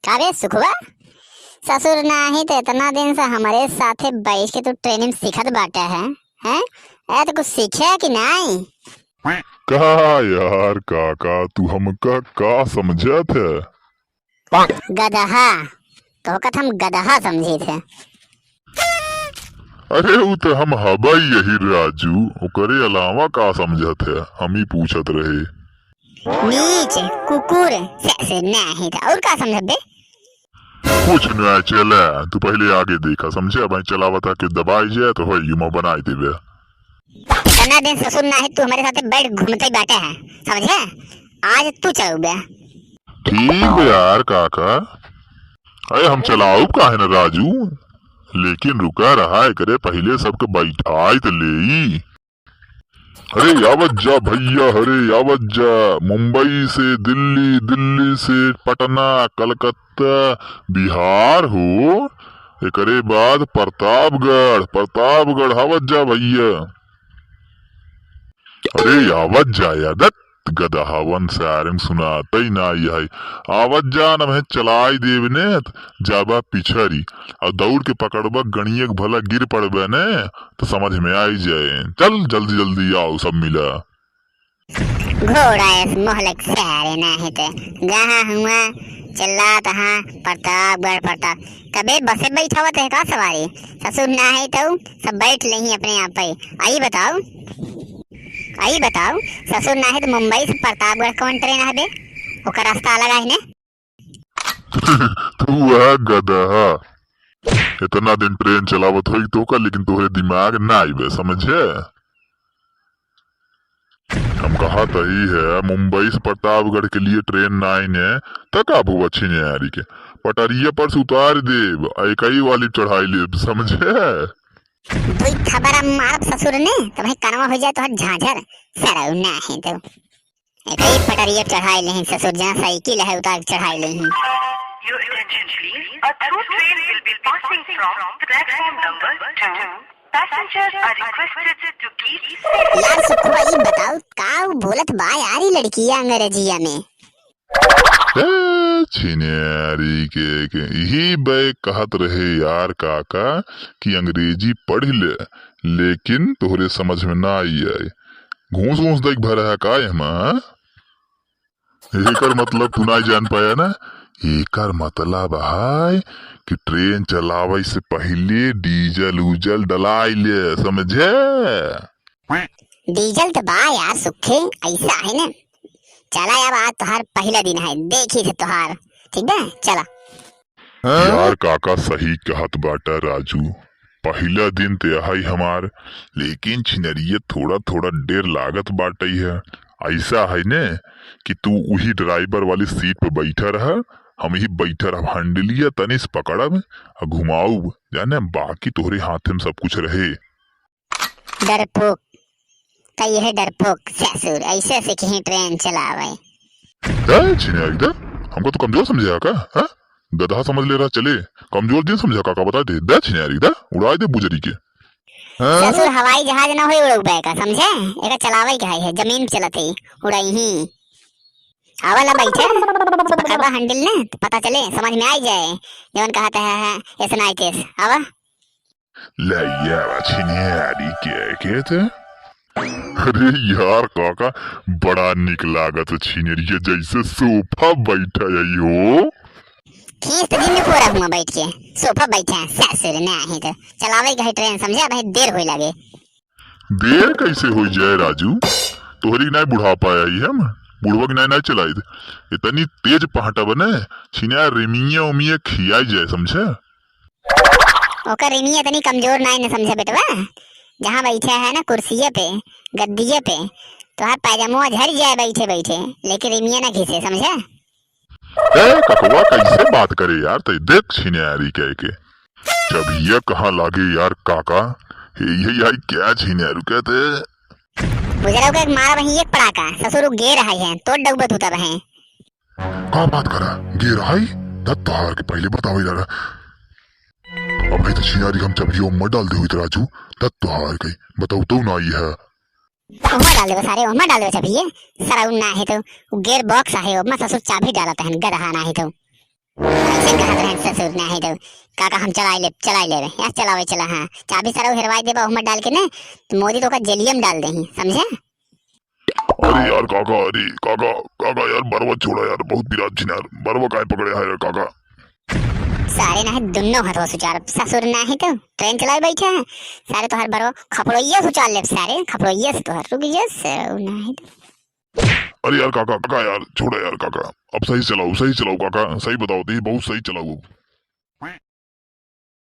अरे सुखवा, ससुर नाही तो इतना दिन से हमारे साथे बैठ के तू ट्रेनिंग सीखत बाटे हैं? तो कुछ सीखे कि नहीं? का यार काका तू हमका का समझत है? गदहा तो कथ हम गदहा समझे थे। अरे वो तो हम हबाई यही राजू, ओकरे अलावा का समझत है हम ही पूछत रहे। नीच कुकुर से नहीं था और का समझ बे? कुछ नहीं चले, तू पहले आगे देखा समझे। भाई चलावता के दबाई जाए तो हो युमा बनाई देवे। इतना दिन ससुर नहीं तू हमारे साथ बैठ घूमते ही बैठे हैं, समझे? आज तू चल बे। ठीक यार काका, अरे हम चलाऊ का है ना राजू, लेकिन रुका रहा है करे पहले सबके बैठाई तो ले। अरे यावत जा भैया, अरे यावत जा, मुंबई से दिल्ली, दिल्ली से पटना, कलकत्ता, बिहार हो, एकरे बाद प्रतापगढ़, प्रतापगढ़ आवत जा भैया। अरे यावत जा यादत गदहावन सारंग सुनाता ही ना है। आवत जा न मैं चलाई देवने जाबा पिछरी और दौड़ के पकड़बा गणियक भला गिर पड़बे ने तो समझ में आई जाए। चल जल्दी जल्दी आओ सब मिला। घोड़ा मोहलक सारे ना है ते जहाँ हुआ चला तहाँ प्रतापगढ़ प्रताप कबे बसे बैठा हुआ है का सवारी? ससुर ना है तो सब बैठ ले अपने आप पे। आई बताओ ससुर ना है तो मुंबई से प्रतापगढ़ कौन ट्रेन है बे? ओका रास्ता अलग है ने। तू है गदहा, इतना दिन ट्रेन चलावत हुई तो का, लेकिन तोहरे दिमाग ना आई बे समझे। हम कहा तही है मुंबई से प्रतापगढ़ के लिए ट्रेन नाइन है तक आप अच्छी न्यारी के पटरिया पर से उतार देव, एकई वाली चढ़ाई ले समझे। तू खबर मार ससुर ने तो भाई कनवा हो जाए तो झाझर सरौ ना है तो एकई पटरिया चढ़ाई ले ससुर, जहाँ साइकिल है उतार चढ़ाई ले। Your attention please. A through train will be passing from platform number 2. Passengers are requested to keep safe. यार सुखवा ये बताओ का बोलत बा यार ये लड़कियां अंग्रेजिया में? छिन्यारी के यही बे कहत रहे यार काका कि अंग्रेजी पढ़ ले, लेकिन तोहरे समझ में ना आई है। घूस घूस देख भरा है का यहाँ। एकर मतलब तू ना जान पाया ना, एकर मतलब है कि ट्रेन चलावे से पहले डीजल उजल डलाई ले समझे। डीजल तो बा यार सुखे, ऐसा है ना। चला यार आज तोहार पहला दिन है, देखी थे तोहार, ठीक है चला। यार काका सही कहत बाटा राजू, पहला दिन ते है हमार, लेकिन छिनरिये थोड़ा थोड़ा देर लागत बाटे है। ऐसा है ने कि तू वही ड्राइवर वाली सीट पे बैठा रहा, हम ही बैठा रहा, हैंडलिया तनिस पकड़ब और घुमाऊ जाने, बाकी तोहरे हाथ में सब कुछ रहे। डरपोक कही है, डरपोक ससुर ऐसे से कहीं ट्रेन चलावे। छिनरिया दे हमको तो कमजोर समझेगा का? हा? गधा समझ ले रहा, चले कमजोर दिन समझा का बता दे छिनरिया दे उड़ा दे बुजरी के। ससुर हवाई जहाज ना हो उड़ का समझे, एका चलावे का है, जमीन चलते उड़ाई ही आवाला बैठे पकड़वा हैंडल ने तो पता चले समझ में आई जाए जवन कहता है ऐसा ना केस आवा ले यार छिनरिया के कहते। अरे यार काका बड़ा निक लागत छिनरिया जैसे सोफा बैठा हो। खींच तो दिन पूरा हुआ बैठ के सोफा बैठा है ससुर ने है तो चलावे का है ट्रेन समझे, भाई देर होई लगे। देर कैसे हो जाए राजू, तोहरी नहीं बुढ़ा पाया ही हम बुढ़वा की नहीं चलाई थे, इतनी तेज पहाटा बने छिनिया रेमिया उमिया खियाई जाए समझे। ओकर रेमिया इतनी कमजोर नहीं न समझे बेटवा, जहाँ बैठे है ना कुर्सिये पे गद्दिये पे तो हाथ पैजामा झड़ जाए बैठे बैठे, लेकिन रेमिया ना घिसे समझे। ककवा कैसे बात करे यार, तो देख छिनियारी कह के जब ये कहाँ लागे यार काका, यही आई क्या छिनियारू कहते बुझरा के मारा वही एक पड़ाका ससुर गे रहा है तो डगबत होता रहे। का बात करा गे रहाई दत्तार के पहले बताओ यार। अब नहीं तो छिनियारी हम जब यो मत डाल दे हुई राजू दत्तार गई बताओ तो ना आई है। ओमा डाल दे सारे ओमा डाल दे चाबी सराउन ना है तो गेयर बॉक्स है ओमा ससुर चाबी डालता है गधा ना है तो ऐसे कहत रहे ससुर नहीं तो काका हम चलाई ले यार चलावे चला। हाँ चाबी सारा हेरवाई देबा ओहमे डाल के ने तो मोदी तो का जेलियम डाल देही समझे। अरे यार काका, अरे काका काका यार बरवा छोड़ा यार, बहुत बिराज यार, बरवा काय पकड़े है यार काका। सारे ना दोनों हथवा सुचार ससुर नहीं तो ट्रेन चलाए बैठे हैं सारे तो हर बरो खपड़ोइया सुचार ले सारे खपड़ोइया से तो हर रुक जा नहीं तो। अरे यार काका काका यार छोड़ा यार काका, अब सही चलाओ काका, सही बताओ तो ये बहुत सही चलाओ।